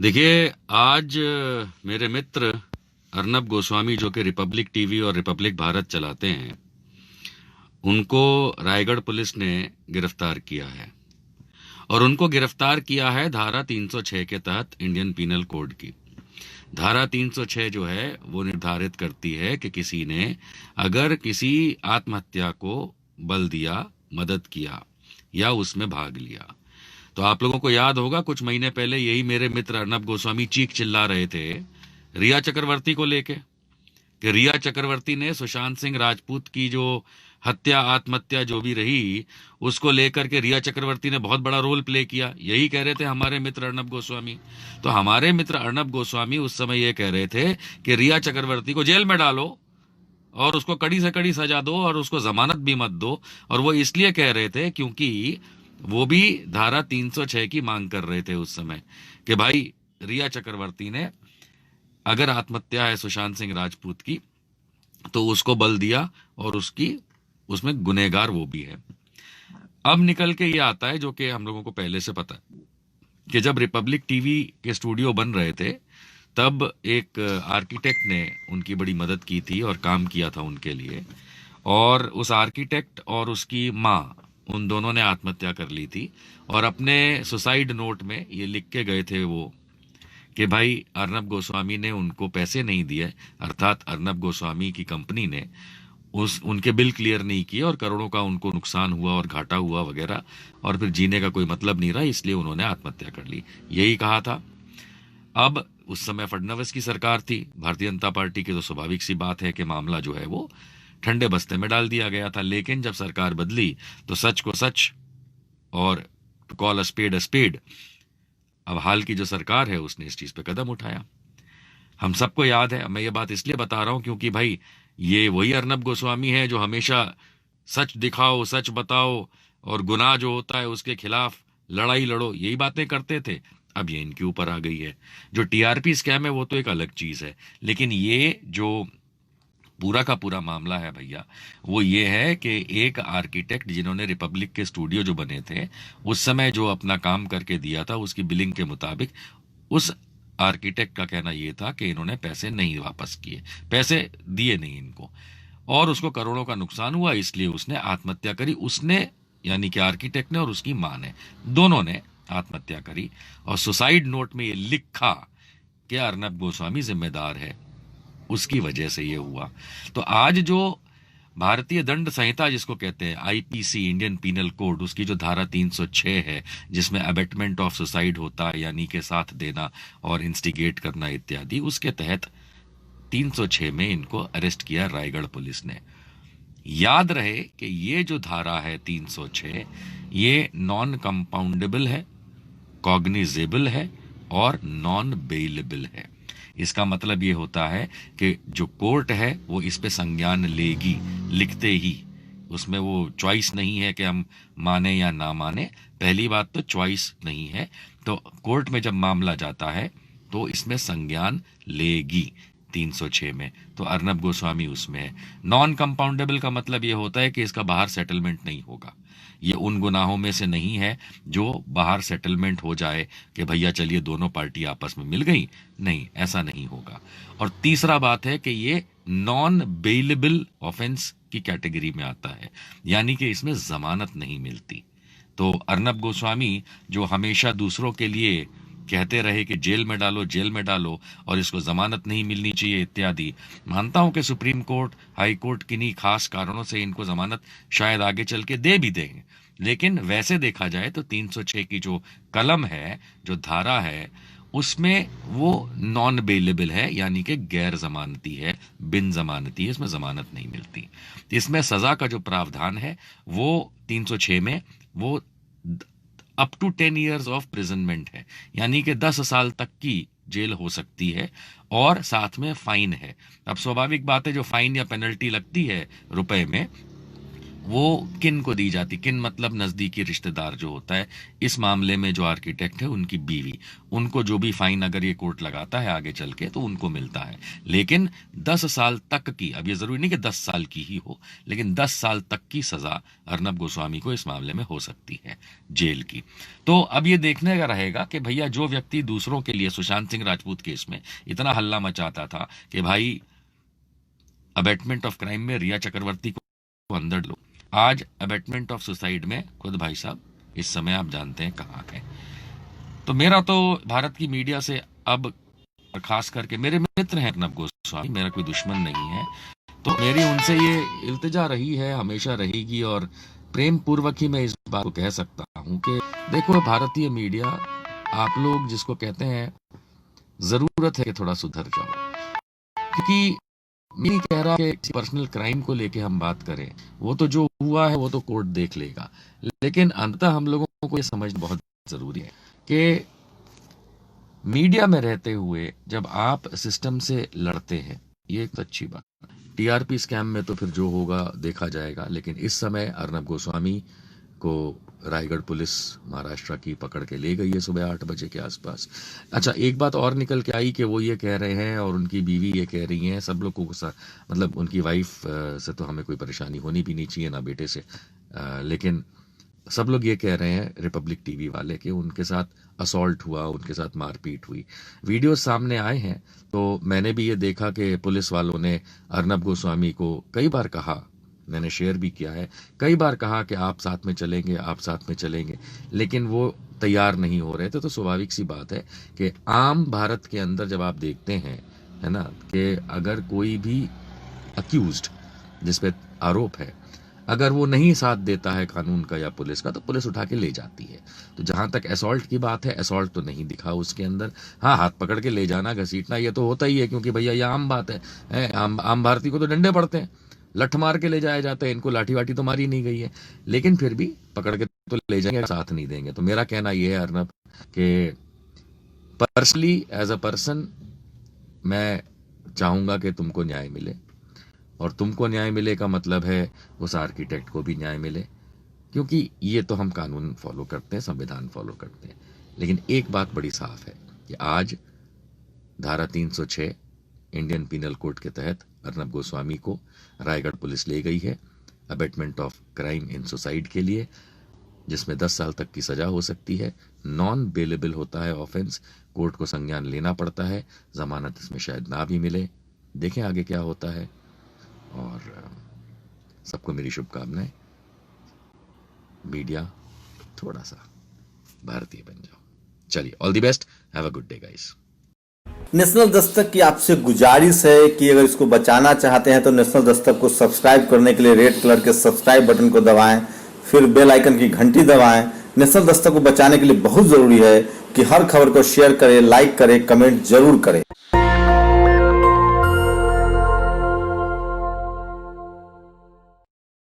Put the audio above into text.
देखिए, आज मेरे मित्र अर्नब गोस्वामी जो कि रिपब्लिक टीवी और रिपब्लिक भारत चलाते हैं, उनको रायगढ़ पुलिस ने गिरफ्तार किया है। और उनको गिरफ्तार किया है धारा 306 के तहत इंडियन पीनल कोड की। धारा 306 जो है वो निर्धारित करती है कि किसी ने अगर किसी आत्महत्या को बल दिया, मदद किया या उसमें भाग लिया, तो आप लोगों को याद होगा कुछ महीने पहले यही मेरे मित्र अर्नब गोस्वामी चीख चिल्ला रहे थे रिया चक्रवर्ती को लेके कि रिया चक्रवर्ती ने सुशांत सिंह राजपूत की जो हत्या, आत्महत्या जो भी रही, उसको लेकर के रिया चक्रवर्ती ने बहुत बड़ा रोल प्ले किया। यही कह रहे थे हमारे मित्र अर्नब गोस्वामी। तो हमारे मित्र अर्नब गोस्वामी उस समय ये कह रहे थे कि रिया चक्रवर्ती को जेल में डालो और उसको कड़ी से कड़ी सजा दो और उसको जमानत भी मत दो। और वो इसलिए कह रहे थे क्योंकि वो भी धारा 306 की मांग कर रहे थे उस समय कि भाई रिया चक्रवर्ती ने अगर आत्महत्या है सुशांत सिंह राजपूत की तो उसको बल दिया और उसमें गुनहगार वो भी है। अब निकल के ये आता है जो कि हम लोगों को पहले से पता है कि जब रिपब्लिक टीवी के स्टूडियो बन रहे थे तब एक आर्किटेक्ट ने उनकी बड़ी मदद की थी और काम किया था उनके लिए। और उस आर्किटेक्ट और उसकी माँ, उन दोनों ने आत्महत्या कर ली थी और अपने सुसाइड नोट में ये लिख के गए थे वो कि भाई अर्नब गोस्वामी ने उनको पैसे नहीं दिए, अर्थात अर्नब गोस्वामी की कंपनी ने उनके बिल क्लियर नहीं किए और करोड़ों का उनको नुकसान हुआ और घाटा हुआ वगैरह, और फिर जीने का कोई मतलब नहीं रहा, इसलिए उन्होंने आत्महत्या कर ली। यही कहा था। अब उस समय फडणवीस की सरकार थी, भारतीय जनता पार्टी की, तो स्वाभाविक सी बात है कि मामला जो है वो ठंडे बस्ते में डाल दिया गया था। लेकिन जब सरकार बदली तो सच को सच और कॉल अ स्पेड, अब हाल की जो सरकार है उसने इस चीज पे कदम उठाया। हम सबको याद है। मैं ये बात इसलिए बता रहा हूं क्योंकि भाई ये वही अर्नब गोस्वामी है जो हमेशा सच दिखाओ, सच बताओ और गुनाह जो होता है उसके खिलाफ लड़ाई लड़ो, यही बातें करते थे। अब ये इनके ऊपर आ गई है। जो टीआरपी स्कैम है वो तो एक अलग चीज है, लेकिन ये जो पूरा का पूरा मामला है भैया, वो ये है कि एक आर्किटेक्ट जिन्होंने रिपब्लिक के स्टूडियो जो बने थे उस समय जो अपना काम करके दिया था उसकी बिलिंग के मुताबिक, उस आर्किटेक्ट का कहना यह था कि इन्होंने पैसे नहीं वापस किए, पैसे दिए नहीं इनको, और उसको करोड़ों का नुकसान हुआ, इसलिए उसने आत्महत्या करी। उसने यानी कि आर्किटेक्ट ने और उसकी मां ने, दोनों ने आत्महत्या करी और सुसाइड नोट में ये लिखा कि अर्नब गोस्वामी जिम्मेदार है, उसकी वजह से ये हुआ। तो आज जो भारतीय दंड संहिता जिसको कहते हैं आईपीसी, इंडियन पीनल कोड, उसकी जो धारा 306 है जिसमें अबेटमेंट ऑफ सुसाइड होता है, यानी कि साथ देना और इंस्टिगेट करना इत्यादि, उसके तहत 306 में इनको अरेस्ट किया रायगढ़ पुलिस ने। याद रहे कि ये जो धारा है 306, ये नॉन कंपाउंडेबल है, कॉग्निजेबल है और नॉन बेलेबल है। इसका मतलब ये होता है कि जो कोर्ट है वो इस पे संज्ञान लेगी लिखते ही। उसमें वो चॉइस नहीं है कि हम माने या ना माने, पहली बात तो चॉइस नहीं है। तो कोर्ट में जब मामला जाता है तो इसमें संज्ञान लेगी 306 में। तो अर्नब गोस्वामी उसमें है। नॉन कंपाउंडेबल का मतलब ये होता है कि इसका बाहर सेटलमेंट नहीं होगा। ये उन गुनाहों में से नहीं है जो बाहर सेटलमेंट हो जाए कि भैया चलिए दोनों पार्टी आपस में मिल गई, नहीं, ऐसा नहीं होगा। और तीसरा बात है कि ये नॉन बेलेबल ऑफेंस की कैटेगरी में आता है, यानी कि इसमें जमानत नहीं मिलती। तो अर्नब गोस्वामी जो हमेशा दूसरों के लिए कहते रहे कि जेल में डालो, जेल में डालो और इसको जमानत नहीं मिलनी चाहिए इत्यादि, मानता हूं कि सुप्रीम कोर्ट, हाई कोर्ट किन्हीं खास कारणों से इनको जमानत शायद आगे चल के दे भी देंगे, लेकिन वैसे देखा जाए तो 306 की जो कलम है, जो धारा है, उसमें वो नॉन बेलेबल है, यानी कि गैर जमानती है, बिन जमानती है, इसमें जमानत नहीं मिलती। इसमें सजा का जो प्रावधान है वो 306 में वो अप टू 10 ईयर्स ऑफ प्रिजनमेंट है, यानी कि 10 साल तक की जेल हो सकती है और साथ में फाइन है। अब स्वाभाविक बात है जो फाइन या पेनल्टी लगती है रुपए में, वो किन को दी जाती, किन मतलब नजदीकी रिश्तेदार जो होता है, इस मामले में जो आर्किटेक्ट है उनकी बीवी, उनको जो भी फाइन अगर ये कोर्ट लगाता है आगे चल के तो उनको मिलता है। लेकिन 10 साल तक की, अब ये जरूरी नहीं कि 10 साल की ही हो, लेकिन 10 साल तक की सजा अर्नब गोस्वामी को इस मामले में हो सकती है, जेल की। तो अब ये देखने का रहेगा कि भैया जो व्यक्ति दूसरों के लिए सुशांत सिंह राजपूत केस में इतना हल्ला मचाता था कि भाई अबेटमेंट ऑफ क्राइम में रिया चक्रवर्ती को अंदर लो, आज अबेटमेंट ऑफ सुसाइड में खुद भाई साहब इस समय आप जानते हैं कहाँ है। तो मेरा तो भारत की मीडिया से अब, खास करके मेरे मित्र हैं अर्नब गोस्वामी, मेरा कोई दुश्मन नहीं है, तो मेरी उनसे ये इल्तिजा रही है, हमेशा रहेगी, और प्रेम पूर्वक ही मैं इस बात को कह सकता हूं कि देखो भारतीय मीडिया, आप लोग जिसको कहते हैं, जरूरत है कि थोड़ा सुधर जाओ। क्योंकि मैं नहीं कह रहा कि पर्सनल क्राइम को लेके हम बात करें, वो तो जो हुआ है वो तो कोर्ट देख लेगा, लेकिन अंततः हम लोगों को ये समझना बहुत जरूरी है कि मीडिया में रहते हुए जब आप सिस्टम से लड़ते हैं, ये एक अच्छी बात। टीआरपी स्कैम में तो फिर जो होगा देखा जाएगा, लेकिन इस समय अर्नब गोस्वामी को रायगढ़ पुलिस महाराष्ट्र की पकड़ के ले गई है सुबह 8 बजे के आसपास। अच्छा, एक बात और निकल के आई कि वो ये कह रहे हैं और उनकी बीवी ये कह रही हैं, सब लोग को मतलब उनकी वाइफ से तो हमें कोई परेशानी होनी भी नहीं चाहिए, ना बेटे से, लेकिन सब लोग ये कह रहे हैं रिपब्लिक टीवी वाले कि उनके साथ असॉल्ट हुआ, उनके साथ मारपीट हुई। वीडियो सामने आए हैं, तो मैंने भी ये देखा कि पुलिस वालों ने अर्नब गोस्वामी को कई बार कहा, मैंने शेयर भी किया है, कई बार कहा कि आप साथ में चलेंगे, आप साथ में चलेंगे, लेकिन वो तैयार नहीं हो रहे थे। तो स्वाभाविक सी बात है कि आम भारत के अंदर जब आप देखते हैं, है ना, कि अगर कोई भी अक्यूज्ड जिस पे आरोप है, अगर वो नहीं साथ देता है कानून का या पुलिस का, तो पुलिस उठा के ले जाती है। तो जहां तक असॉल्ट की बात है, असॉल्ट तो नहीं दिखा उसके अंदर। हाँ, हाथ पकड़ के ले जाना, घसीटना, ये तो होता ही है, क्योंकि भैया ये आम बात है। आम भारतीय को तो डंडे पड़ते हैं, लठ मार के ले जाया जाता है, इनको लाठी वाठी तो मारी नहीं गई है, लेकिन फिर भी पकड़ के तो ले जाएंगे, साथ नहीं देंगे। तो मेरा कहना यह है अर्नब कि पर्सनली एज अ पर्सन मैं चाहूंगा कि तुमको न्याय मिले, और तुमको न्याय मिले का मतलब है उस आर्किटेक्ट को भी न्याय मिले, क्योंकि ये तो हम कानून फॉलो करते हैं, संविधान फॉलो करते हैं। लेकिन एक बात बड़ी साफ है कि आज धारा 306 इंडियन पीनल कोड के तहत अर्नब गोस्वामी को रायगढ़ पुलिस ले गई है abetment of crime in suicide के लिए, जिसमें 10 साल तक की सजा हो सकती है। नॉन बेलेबल होता है ऑफेंस, कोर्ट को संज्ञान लेना पड़ता है, जमानत इसमें शायद ना भी मिले। देखें आगे क्या होता है, और सबको मेरी शुभकामनाएं। मीडिया थोड़ा सा भारतीय बन जाओ। चलिए, all the best, have a good day guys. National Dastak की आपसे गुजारिश है कि अगर इसको बचाना चाहते हैं तो नेशनल दस्तक को सब्सक्राइब करने के लिए रेड कलर के सब्सक्राइब बटन को दबाएं, फिर बेल आइकन की घंटी दबाएं। नेशनल दस्तक को बचाने के लिए बहुत जरूरी है कि हर खबर को शेयर करें, लाइक करें, कमेंट जरूर करें।